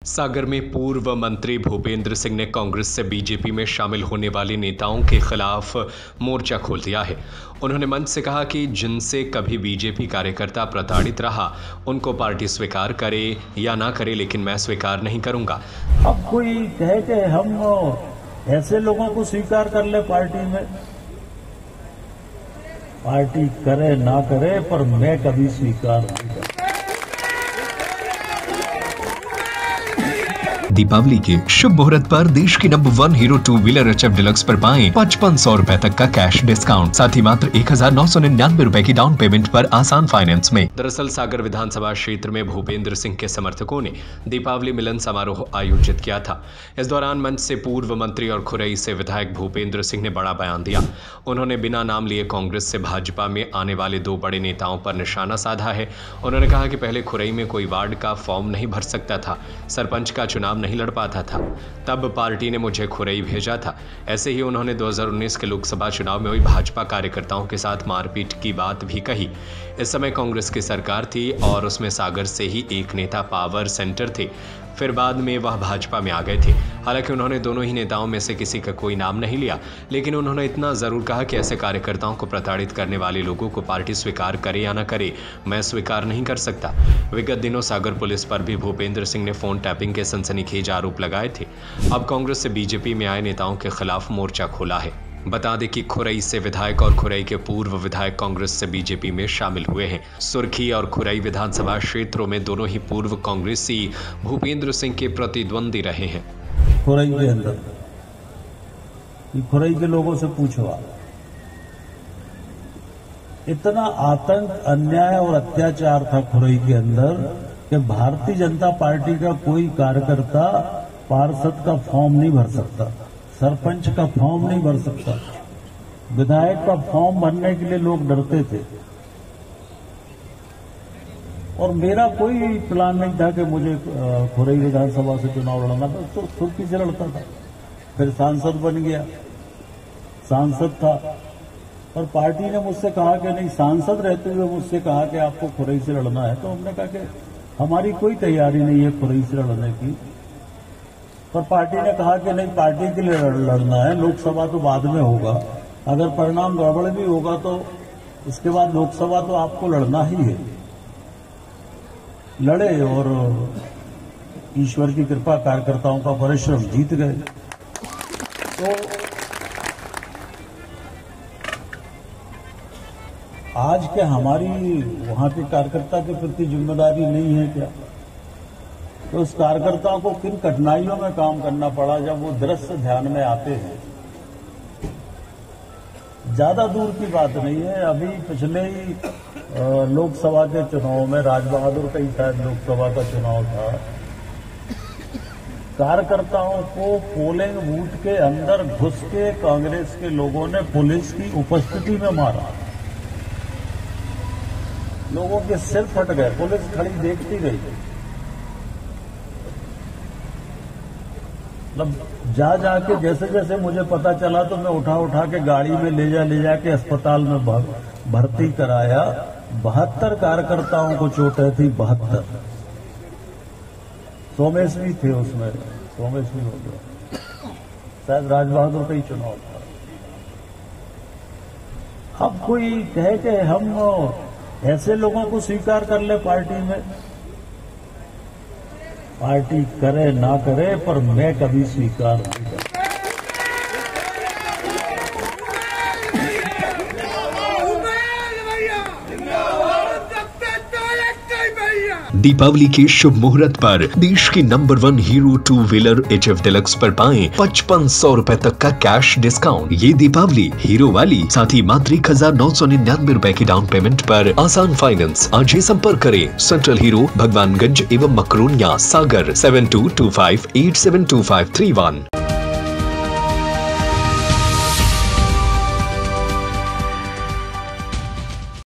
सागर में पूर्व मंत्री भूपेंद्र सिंह ने कांग्रेस से बीजेपी में शामिल होने वाले नेताओं के खिलाफ मोर्चा खोल दिया है। उन्होंने मंच से कहा कि जिनसे कभी बीजेपी कार्यकर्ता प्रताड़ित रहा उनको पार्टी स्वीकार करे या ना करे, लेकिन मैं स्वीकार नहीं करूंगा। अब कोई कहे कि हम ऐसे लोगों को स्वीकार कर ले पार्टी में, पार्टी करे ना करे, पर मैं कभी स्वीकार नहीं करूंगा। दीपावली के शुभ मुहूर्त पर देश की number 1 hero 2 wheeler HF deluxe पर पाएं 5500 रुपए तक का कैश डिस्काउंट, साथ ही मात्र 1999 रुपए की डाउन पेमेंट पर आसान फाइनेंस में। दरअसल सागर विधानसभा क्षेत्र में भूपेंद्र सिंह के समर्थकों ने दीपावली मिलन समारोह आयोजित किया था। इस दौरान मंच से पूर्व मंत्री और खुरई से विधायक भूपेंद्र सिंह ने बड़ा बयान दिया। उन्होंने बिना नाम लिए कांग्रेस से भाजपा में आने वाले 2 बड़े नेताओं पर निशाना साधा है। उन्होंने कहा कि पहले खुरई में कोई वार्ड का फॉर्म नहीं भर सकता था, सरपंच का चुनाव नहीं लड़ पाता था, तब पार्टी ने मुझे खुरई भेजा था। ऐसे ही उन्होंने 2019 के लोकसभा चुनाव में हुई भाजपा कार्यकर्ताओं के साथ मारपीट की बात भी कही। इस समय कांग्रेस की सरकार थी और उसमें सागर से ही एक नेता पावर सेंटर थे, फिर बाद में वह भाजपा में आ गए थे। हालांकि उन्होंने दोनों ही नेताओं में से किसी का कोई नाम नहीं लिया, लेकिन उन्होंने इतना जरूर कहा कि ऐसे कार्यकर्ताओं को प्रताड़ित करने वाले लोगों को पार्टी स्वीकार करे या न करे, मैं स्वीकार नहीं कर सकता। विगत दिनों सागर पुलिस पर भी भूपेंद्र सिंह ने फोन टैपिंग के सनसनीखेज आरोप लगाए थे। अब कांग्रेस से बीजेपी में आए नेताओं के खिलाफ मोर्चा खोला है। बता दें कि खुरई से विधायक और खुरई के पूर्व विधायक कांग्रेस से बीजेपी में शामिल हुए हैं। सुर्खी और खुरई विधानसभा क्षेत्रों में दोनों ही पूर्व कांग्रेसी भूपेंद्र सिंह के प्रतिद्वंदी रहे हैं। खुरई के अंदर खुरई के लोगों से पूछो, इतना आतंक, अन्याय और अत्याचार था खुरई के अंदर कि भारतीय जनता पार्टी का कोई कार्यकर्ता पार्षद का फॉर्म नहीं भर सकता, सरपंच का फॉर्म नहीं भर सकता, विधायक का फॉर्म भरने के लिए लोग डरते थे। और मेरा कोई प्लान नहीं था कि मुझे खुरई विधानसभा से चुनाव लड़ना था, तो सुर्खी से लड़ता था। फिर सांसद बन गया, सांसद था, और पार्टी ने मुझसे कहा कि नहीं, सांसद रहते हुए मुझसे कहा कि आपको खुरई से लड़ना है। तो हमने कहा कि हमारी कोई तैयारी नहीं है खुरई से लड़ने की, पर पार्टी ने कहा कि नहीं, पार्टी के लिए लड़ना है, लोकसभा तो बाद में होगा, अगर परिणाम गड़बड़ भी होगा तो इसके बाद लोकसभा तो आपको लड़ना ही है। लड़े और ईश्वर की कृपा, कार्यकर्ताओं का परिश्रम, जीत गए। तो आज क्या हमारी वहां के कार्यकर्ता के प्रति जिम्मेदारी नहीं है क्या? तो उस कार्यकर्ताओं को किन कठिनाइयों में काम करना पड़ा जब वो दृश्य ध्यान में आते हैं। ज्यादा दूर की बात नहीं है, अभी पिछले ही लोकसभा के चुनाव में, राजबहादुर का ही शायद लोकसभा का चुनाव था, कार्यकर्ताओं को पोलिंग बूथ के अंदर घुस के कांग्रेस के लोगों ने पुलिस की उपस्थिति में मारा। लोगों के सिर फट गए, पुलिस खड़ी देखती रही। मतलब जा जाके जैसे जैसे मुझे पता चला तो मैं उठा के गाड़ी में ले जाके अस्पताल में भर्ती कराया। 72 कार्यकर्ताओं को चोटें थी, 72। सोमेश भी थे उसमें, सोमेश भी हो गया, शायद राजबहादुर का ही चुनाव था। अब कोई कहे कि हम ऐसे लोगों को स्वीकार कर ले पार्टी में, पार्टी करे ना करे, पर मैं कभी स्वीकार नहीं करूंगा। दीपावली के शुभ मुहूर्त पर देश की number 1 hero 2 wheeler HF deluxe पर पाएं 5500 रुपए तक का कैश डिस्काउंट। ये दीपावली हीरो वाली, साथ ही मात्र 1999 रुपए की डाउन पेमेंट पर आसान फाइनेंस। आज ही संपर्क करें सेंट्रल हीरो, भगवानगंज एवं मकरोनिया, सागर 7225872531।